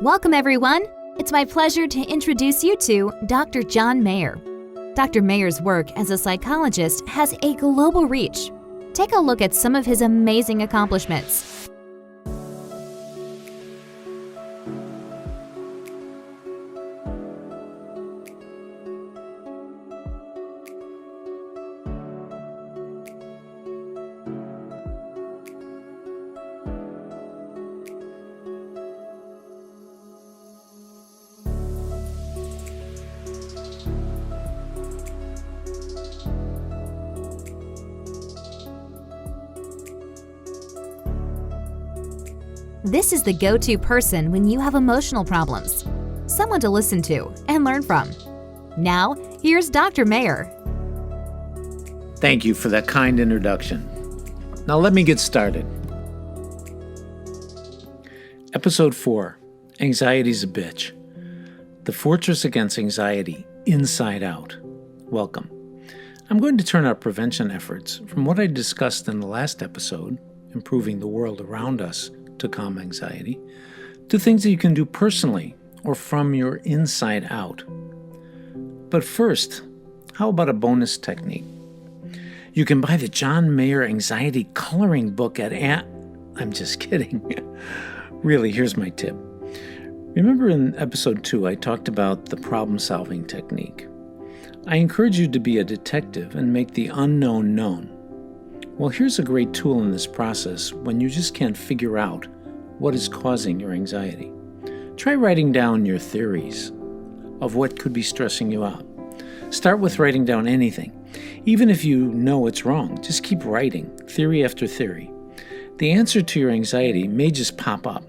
Welcome, everyone. It's my pleasure to introduce you to Dr. John Mayer. Dr. Mayer's work as a psychologist has a global reach. Take a look at some of his amazing accomplishments. This is the go-to person when you have emotional problems. Someone to listen to and learn from. Now, here's Dr. Mayer. Thank you for that kind introduction. Now let me get started. Episode 4, Anxiety's a Bitch. The Fortress Against Anxiety, Inside Out. Welcome. I'm going to turn our prevention efforts from what I discussed in the last episode, improving the world around us to calm anxiety, to things that you can do personally or from your inside out. But first, how about a bonus technique? You can buy the John Mayer Anxiety Coloring Book at I'm just kidding. Really, here's my tip. Remember in episode 2, I talked about the problem-solving technique. I encourage you to be a detective and make the unknown known. Well, here's a great tool in this process when you just can't figure out what is causing your anxiety. Try writing down your theories of what could be stressing you out. Start with writing down anything. Even if you know it's wrong, just keep writing, theory after theory. The answer to your anxiety may just pop up.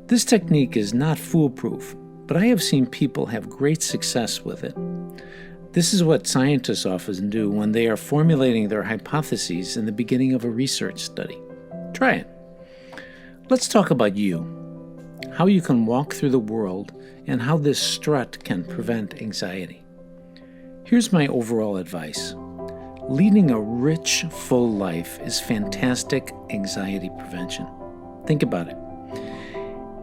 This technique is not foolproof, but I have seen people have great success with it. This is what scientists often do when they are formulating their hypotheses in the beginning of a research study. Try it. Let's talk about you, how you can walk through the world, and how this strut can prevent anxiety. Here's my overall advice. Leading a rich, full life is fantastic anxiety prevention. Think about it.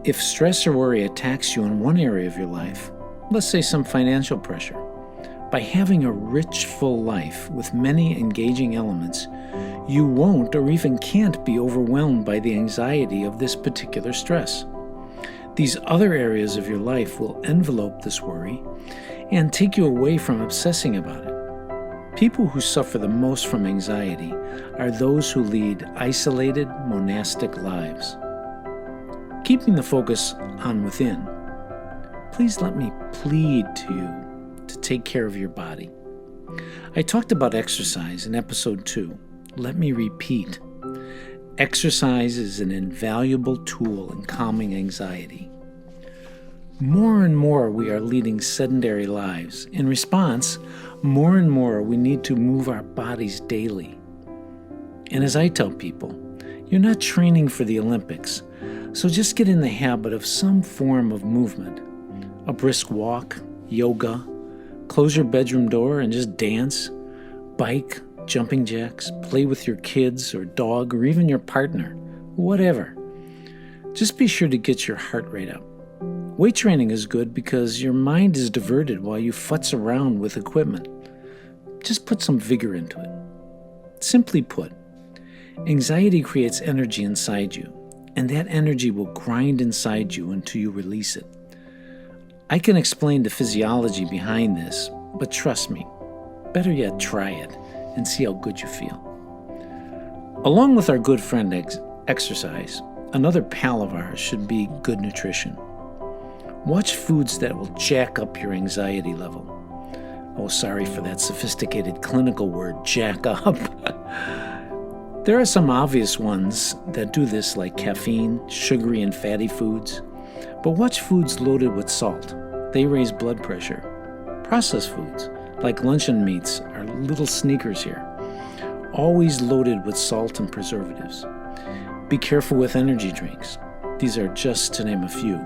If stress or worry attacks you in one area of your life, let's say some financial pressure, by having a rich, full life with many engaging elements, you won't or even can't be overwhelmed by the anxiety of this particular stress. These other areas of your life will envelope this worry and take you away from obsessing about it. People who suffer the most from anxiety are those who lead isolated, monastic lives. Keeping the focus on within, please let me plead to you to take care of your body. I talked about exercise in episode 2. Let me repeat. Exercise is an invaluable tool in calming anxiety. More and more we are leading sedentary lives. In response, more and more we need to move our bodies daily. And as I tell people, you're not training for the Olympics, so just get in the habit of some form of movement. A brisk walk, yoga, close your bedroom door and just dance, bike, jumping jacks, play with your kids or dog or even your partner, whatever. Just be sure to get your heart rate up. Weight training is good because your mind is diverted while you futz around with equipment. Just put some vigor into it. Simply put, anxiety creates energy inside you, and that energy will grind inside you until you release it. I can explain the physiology behind this, but trust me, better yet, try it and see how good you feel. Along with our good friend exercise, another pal of ours should be good nutrition. Watch foods that will jack up your anxiety level. Oh, sorry for that sophisticated clinical word, jack up. There are some obvious ones that do this, like caffeine, sugary and fatty foods. But watch foods loaded with salt. They raise blood pressure. Processed foods, like luncheon meats, are little sneakers here. Always loaded with salt and preservatives. Be careful with energy drinks. These are just to name a few.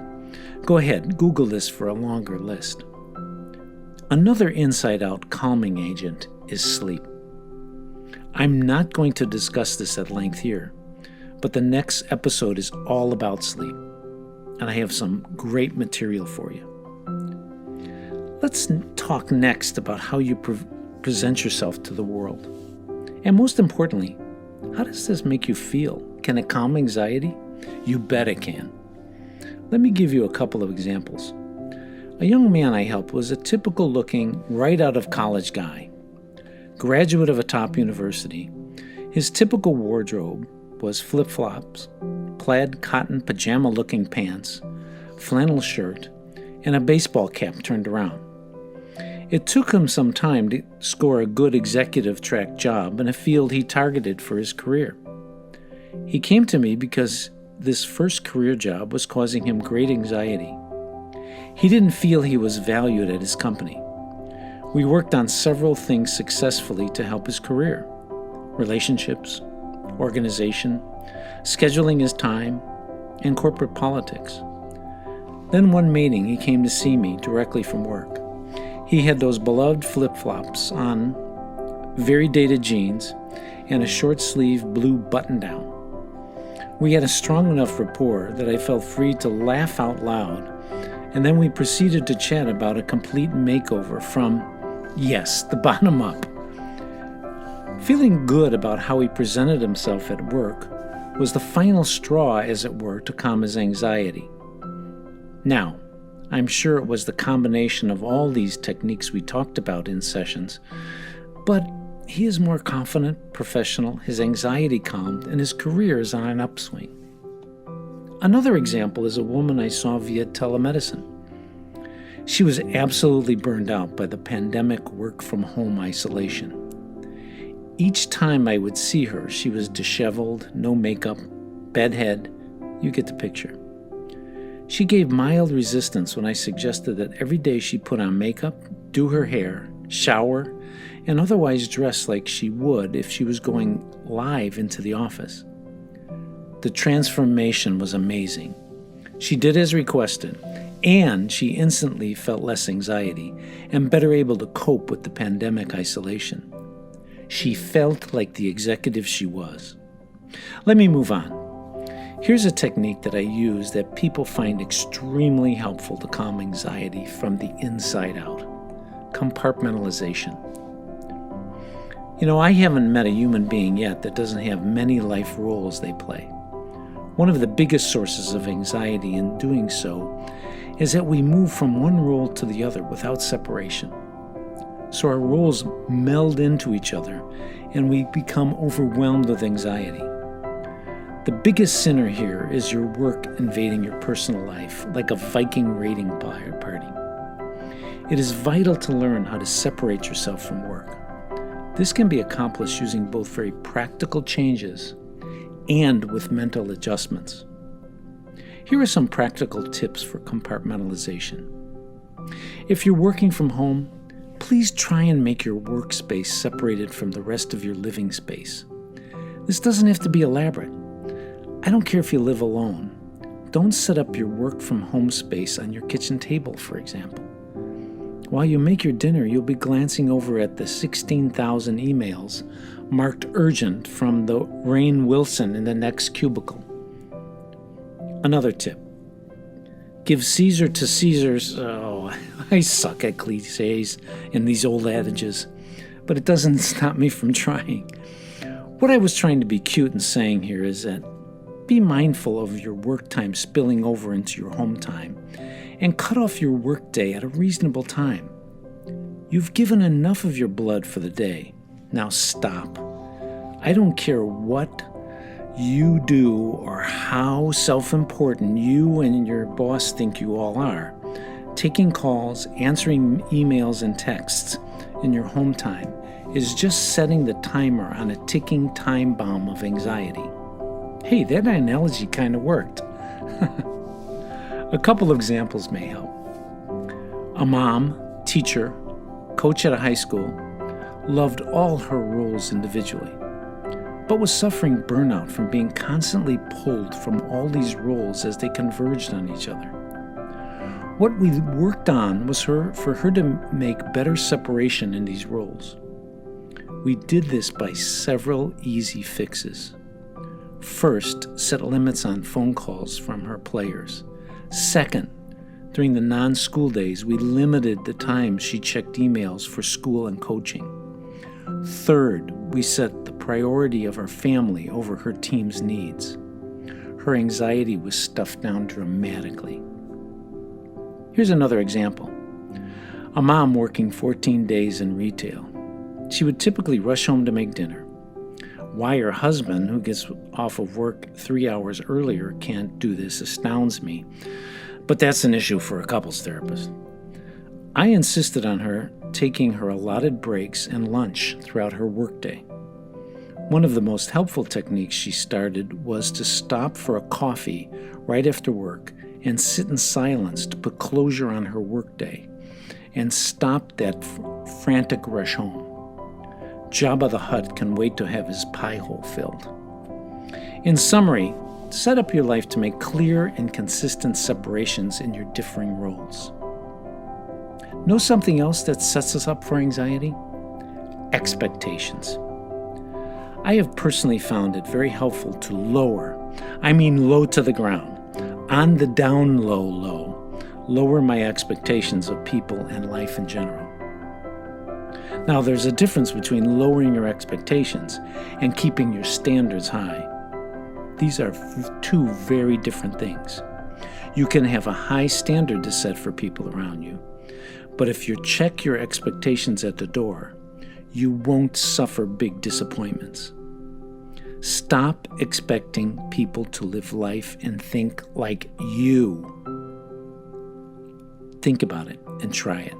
Go ahead, Google this for a longer list. Another inside-out calming agent is sleep. I'm not going to discuss this at length here, but the next episode is all about sleep. and I have some great material for you. Let's talk next about how you present yourself to the world. And most importantly, how does this make you feel? Can it calm anxiety? You bet it can. Let me give you a couple of examples. A young man I helped was a typical looking, right out of college guy. Graduate of a top university. His typical wardrobe was flip-flops, plaid cotton pajama-looking pants, flannel shirt, and a baseball cap turned around. It took him some time to score a good executive track job in a field he targeted for his career. He came to me because this first career job was causing him great anxiety. He didn't feel he was valued at his company. We worked on several things successfully to help his career: relationships, organization, scheduling his time, and corporate politics. Then one meeting, he came to see me directly from work. He had those beloved flip-flops on, very dated jeans, and a short-sleeve blue button-down. We had a strong enough rapport that I felt free to laugh out loud, and then we proceeded to chat about a complete makeover from, yes, the bottom up. Feeling good about how he presented himself at work was the final straw, as it were, to calm his anxiety. Now, I'm sure it was the combination of all these techniques we talked about in sessions, but he is more confident, professional, his anxiety calmed, and his career is on an upswing. Another example is a woman I saw via telemedicine. She was absolutely burned out by the pandemic work-from-home isolation. Each time I would see her, she was disheveled, no makeup, bedhead. You get the picture. She gave mild resistance when I suggested that every day she put on makeup, do her hair, shower, and otherwise dress like she would if she was going live into the office. The transformation was amazing. She did as requested, and she instantly felt less anxiety and better able to cope with the pandemic isolation. She felt like the executive she was. Let me move on. Here's a technique that I use that people find extremely helpful to calm anxiety from the inside out: compartmentalization. I haven't met a human being yet that doesn't have many life roles they play. One of the biggest sources of anxiety in doing so is that we move from one role to the other without separation. So our roles meld into each other and we become overwhelmed with anxiety. The biggest sinner here is your work invading your personal life like a Viking raiding party. It is vital to learn how to separate yourself from work. This can be accomplished using both very practical changes and with mental adjustments. Here are some practical tips for compartmentalization. If you're working from home, please try and make your workspace separated from the rest of your living space. This doesn't have to be elaborate. I don't care if you live alone. Don't set up your work from home space on your kitchen table, for example. While you make your dinner, you'll be glancing over at the 16,000 emails marked urgent from the Rainn Wilson in the next cubicle. Another tip. Give Caesar to Caesar's. Oh, I suck at cliches and these old adages, but it doesn't stop me from trying. What I was trying to be cute and saying here is that be mindful of your work time spilling over into your home time and cut off your work day at a reasonable time. You've given enough of your blood for the day. Now stop. I don't care what you do or how self-important you and your boss think you all are. Taking calls, answering emails and texts in your home time is just setting the timer on a ticking time bomb of anxiety. Hey, that analogy kind of worked. A couple of examples may help. A mom, teacher, coach at a high school, loved all her roles individually, but was suffering burnout from being constantly pulled from all these roles as they converged on each other. What we worked on was for her to make better separation in these roles. We did this by several easy fixes. First, set limits on phone calls from her players. Second, during the non-school days, we limited the time she checked emails for school and coaching. Third, we set the priority of our family over her team's needs. Her anxiety was stuffed down dramatically. Here's another example. A mom working 14 days in retail. She would typically rush home to make dinner. Why her husband, who gets off of work 3 hours earlier, can't do this astounds me, but that's an issue for a couples therapist. I insisted on her taking her allotted breaks and lunch throughout her workday. One of the most helpful techniques she started was to stop for a coffee right after work and sit in silence to put closure on her workday and stop that frantic rush home. Jabba the Hutt can wait to have his pie hole filled. In summary, set up your life to make clear and consistent separations in your differing roles. Know something else that sets us up for anxiety? Expectations. I have personally found it very helpful to lower to the ground, on the down lower my expectations of people and life in general. Now, there's a difference between lowering your expectations and keeping your standards high. These are two very different things. You can have a high standard to set for people around you, but if you check your expectations at the door, you won't suffer big disappointments. Stop expecting people to live life and think like you. Think about it and try it.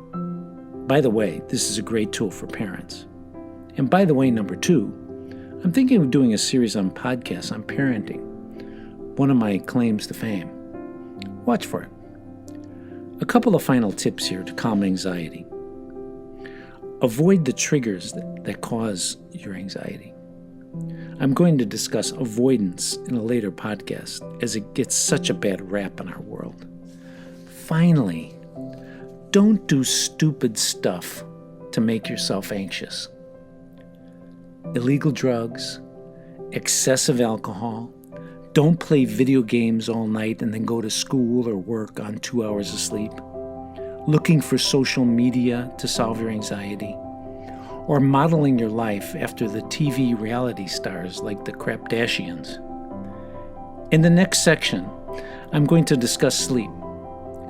By the way, this is a great tool for parents. And by the way, number 2, I'm thinking of doing a series on podcasts on parenting, one of my claims to fame. Watch for it. A couple of final tips here to calm anxiety. Avoid the triggers that cause your anxiety. I'm going to discuss avoidance in a later podcast, as it gets such a bad rap in our world. Finally, don't do stupid stuff to make yourself anxious. Illegal drugs, excessive alcohol, don't play video games all night and then go to school or work on 2 hours of sleep, looking for social media to solve your anxiety, or modeling your life after the TV reality stars like the Kardashians. In the next section, I'm going to discuss sleep,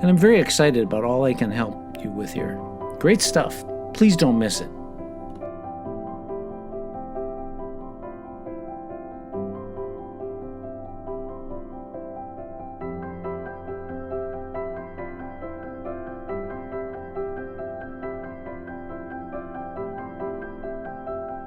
and I'm very excited about all I can help you with here. Great stuff. Please don't miss it.